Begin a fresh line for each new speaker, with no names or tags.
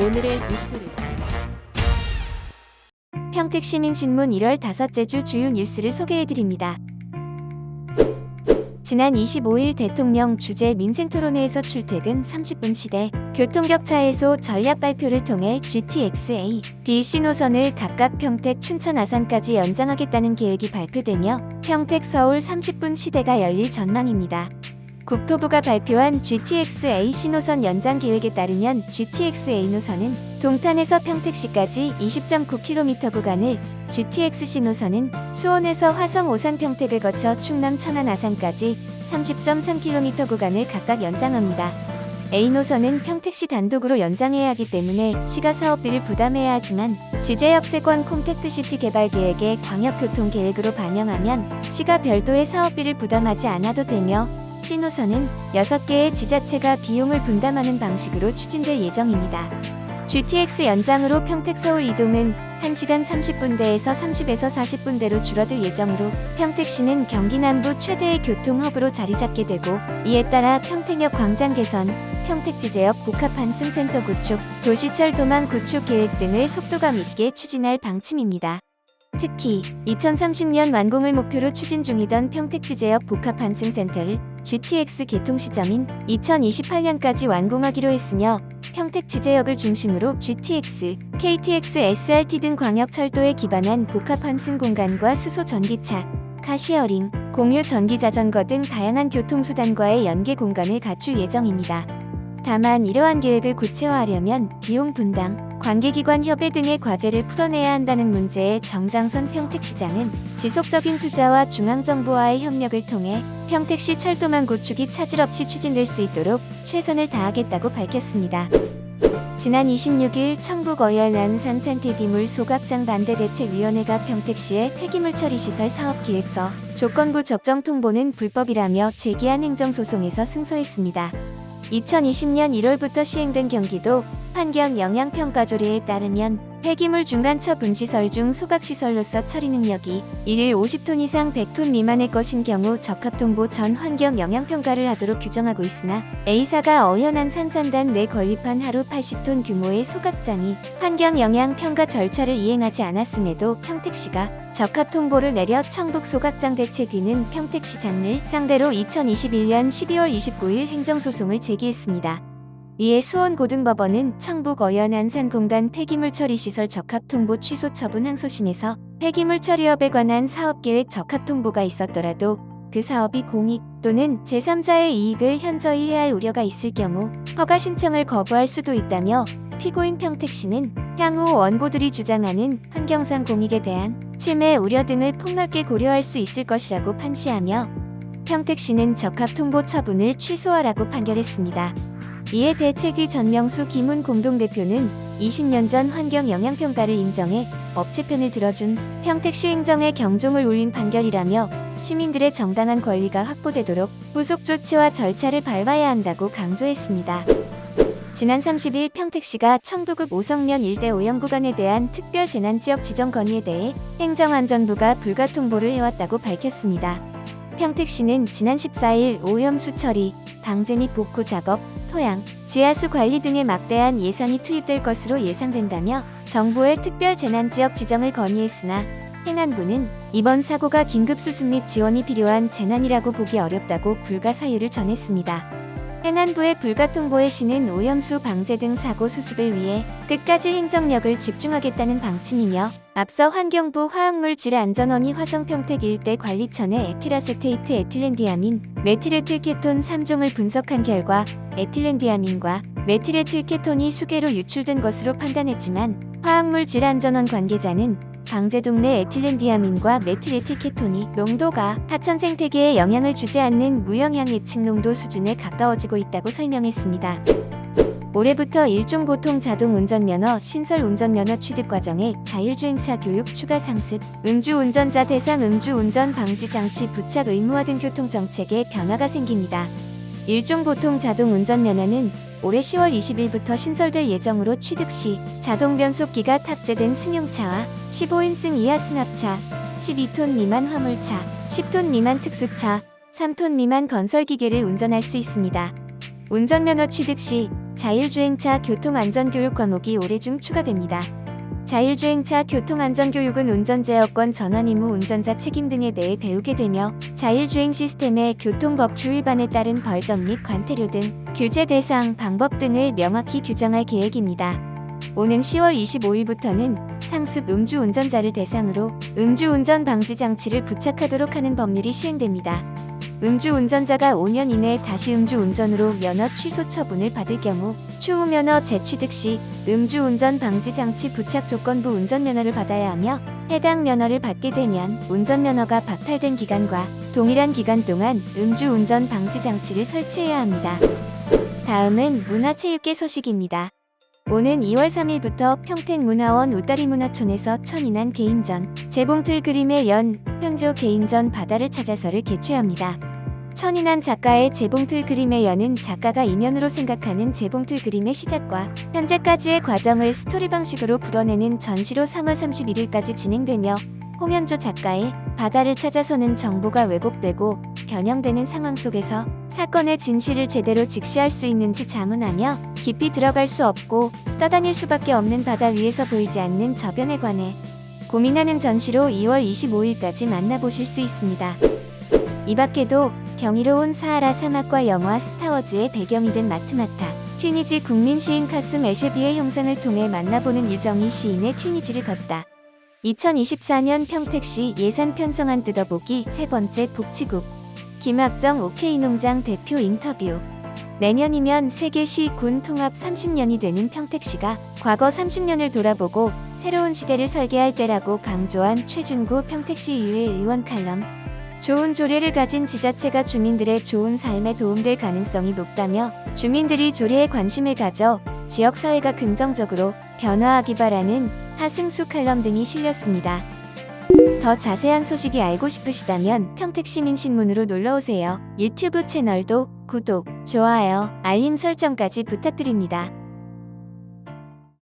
오늘의 뉴스를
평택시민신문 1월 5째 주 주요 뉴스를 소개해드립니다. 지난 25일 대통령 주재 민생토론회에서 출퇴근 30분 시대 교통격차 해소 전략 발표를 통해 GTX A, B, C 노선을 각각 평택, 춘천, 아산까지 연장하겠다는 계획이 발표되며 평택, 서울 30분 시대가 열릴 전망입니다. 국토부가 발표한 GTX A 신호선 연장 계획에 따르면 GTX A 노선은 동탄에서 평택시까지 20.9km 구간을, GTX C 노선은 수원에서 화성, 오산, 평택을 거쳐 충남, 천안, 아산까지 30.3km 구간을 각각 연장합니다. A 노선은 평택시 단독으로 연장해야 하기 때문에 시가 사업비를 부담해야 하지만 지제역세권 콤팩트시티 개발 계획의 광역교통 계획으로 반영하면 시가 별도의 사업비를 부담하지 않아도 되며 C노선은 6개의 지자체가 비용을 분담하는 방식으로 추진될 예정입니다. GTX 연장으로 평택 서울 이동은 1시간 30분대에서 30에서 40분대로 줄어들 예정으로 평택시는 경기 남부 최대의 교통허브로 자리잡게 되고, 이에 따라 평택역 광장 개선, 평택지제역 복합환승센터 구축, 도시철 도망 구축 계획 등을 속도감 있게 추진할 방침입니다. 특히 2030년 완공을 목표로 추진 중이던 평택지제역 복합환승센터를 GTX 개통 시점인 2028년까지 완공하기로 했으며, 평택지제역을 중심으로 GTX, KTX, SRT 등 광역철도에 기반한 복합환승 공간과 수소 전기차, 카시어링, 공유 전기자전거 등 다양한 교통수단과의 연계 공간을 갖출 예정입니다. 다만 이러한 계획을 구체화하려면 비용 분담, 관계기관 협의 등의 과제를 풀어내야 한다는 문제에 정장선 평택시장은 지속적인 투자와 중앙정부와의 협력을 통해 평택시 철도망 구축이 차질 없이 추진될 수 있도록 최선을 다하겠다고 밝혔습니다. 지난 26일 청북 어연 안산탄 폐기물 소각장 반대대책위원회가 평택시의 폐기물 처리시설 사업기획서 조건부 적정 통보는 불법이라며 제기한 행정소송에서 승소했습니다. 2020년 1월부터 시행된 경기도 환경영향평가조례에 따르면 폐기물 중간처 분시설 중 소각시설로서 처리 능력이 1일 50톤 이상 100톤 미만의 것인 경우 적합통보 전 환경영향평가를 하도록 규정하고 있으나, A사가 어연안 산산단 내 건립한 하루 80톤 규모의 소각장이 환경영향평가 절차를 이행하지 않았음에도 평택시가 적합통보를 내려 청북 소각장 대책위는 평택시장을 상대로 2021년 12월 29일 행정소송을 제기했습니다. 이에 수원고등법원은 청북 어연 안산공단 폐기물 처리시설 적합통보 취소 처분 항소심에서 폐기물 처리업에 관한 사업계획 적합통보가 있었더라도 그 사업이 공익 또는 제3자의 이익을 현저히 해할 우려가 있을 경우 허가 신청을 거부할 수도 있다며, 피고인 평택시는 향후 원고들이 주장하는 환경상 공익에 대한 침해 우려 등을 폭넓게 고려할 수 있을 것이라고 판시하며 평택시는 적합통보 처분을 취소하라고 판결했습니다. 이에 대책위 전명수 김훈 공동대표는 20년 전 환경영향평가를 인정해 업체 편을 들어준 평택시 행정의 경종을 울린 판결이라며 시민들의 정당한 권리가 확보되도록 후속 조치와 절차를 밟아야 한다고 강조했습니다. 지난 30일 평택시가 청부급 오성면 일대 오염 구간에 대한 특별 재난지역 지정 건의에 대해 행정안전부가 불가 통보를 해왔다고 밝혔습니다. 평택시는 지난 14일 오염수 처리, 방제 및 복구 작업, 토양, 지하수 관리 등에 막대한 예산이 투입될 것으로 예상된다며 정부의 특별 재난지역 지정을 건의했으나 행안부는 이번 사고가 긴급 수습 및 지원이 필요한 재난이라고 보기 어렵다고 불가 사유를 전했습니다. 행안부의 불가 통보에 시는 오염수 방제 등 사고 수습을 위해 끝까지 행정력을 집중하겠다는 방침이며, 앞서 환경부 화학물질안전원이 화성평택 일대 관리천에 에틸아세테이트 에틸렌디아민, 메틸에틸케톤 3종을 분석한 결과 에틸렌디아민과 메틸에틸케톤이 수계로 유출된 것으로 판단했지만, 화학물질안전원 관계자는 방제동 내 에틸렌디아민과 메틸에틸케톤이 농도가 하천 생태계에 영향을 주지 않는 무영향 예측 농도 수준에 가까워지고 있다고 설명했습니다. 올해부터 일종 보통 자동 운전면허 신설 운전면허 취득 과정에 자율주행차 교육 추가 상습, 음주운전자 대상 음주운전 방지 장치 부착 의무화 등 교통정책에 변화가 생깁니다. 일종 보통 자동 운전면허는 올해 10월 20일부터 신설될 예정으로 취득 시 자동 변속기가 탑재된 승용차와 15인승 이하 승합차, 12톤 미만 화물차, 10톤 미만 특수차, 3톤 미만 건설기계를 운전할 수 있습니다. 운전면허 취득 시 자율주행차 교통안전교육 과목이 올해 중 추가됩니다. 자율주행차 교통안전교육은 운전자 여권 전환 의무, 운전자 책임 등에 대해 배우게 되며 자율주행 시스템의 교통법규 위반에 따른 벌점 및 과태료 등 규제 대상, 방법 등을 명확히 규정할 계획입니다. 오는 10월 25일부터는 상습 음주운전자를 대상으로 음주운전 방지 장치를 부착하도록 하는 법률이 시행됩니다. 음주운전자가 5년 이내에 다시 음주운전으로 면허 취소 처분을 받을 경우 추후 면허 재취득 시 음주운전 방지 장치 부착 조건부 운전면허를 받아야 하며, 해당 면허를 받게 되면 운전면허가 박탈된 기간과 동일한 기간 동안 음주운전 방지 장치를 설치해야 합니다. 다음은 문화체육계 소식입니다. 오는 2월 3일부터 평택문화원 우다리문화촌에서 천인한 개인전 재봉틀 그림의 연 평조 개인전 바다를 찾아서를 개최합니다. 천인한 작가의 재봉틀 그림의 연은 작가가 인연으로 생각하는 재봉틀 그림의 시작과 현재까지의 과정을 스토리 방식으로 풀어내는 전시로 3월 31일까지 진행되며, 홍현조 작가의 바다를 찾아서는 정보가 왜곡되고 변형되는 상황 속에서 사건의 진실을 제대로 직시할 수 있는지 자문하며, 깊이 들어갈 수 없고 떠다닐 수밖에 없는 바다 위에서 보이지 않는 저변에 관해 고민하는 전시로 2월 25일까지 만나보실 수 있습니다. 이 밖에도 경이로운 사하라 사막과 영화 스타워즈의 배경이 된 마트마타, 튀니지 국민시인 카슴 애셰비의 형상을 통해 만나보는 유정희 시인의 튀니지를 걷다, 2024년 평택시 예산 편성안 뜯어보기 세 번째 복지국, 김학정 오케이농장 대표 인터뷰. 내년이면 세계시 군 통합 30년이 되는 평택시가 과거 30년을 돌아보고 새로운 시대를 설계할 때라고 강조한 최준구 평택시의회 의원 칼럼. 좋은 조례를 가진 지자체가 주민들의 좋은 삶에 도움될 가능성이 높다며, 주민들이 조례에 관심을 가져 지역사회가 긍정적으로 변화하기 바라는 하승수 칼럼 등이 실렸습니다. 더 자세한 소식이 알고 싶으시다면 평택시민신문으로 놀러오세요. 유튜브 채널도 구독, 좋아요, 알림 설정까지 부탁드립니다.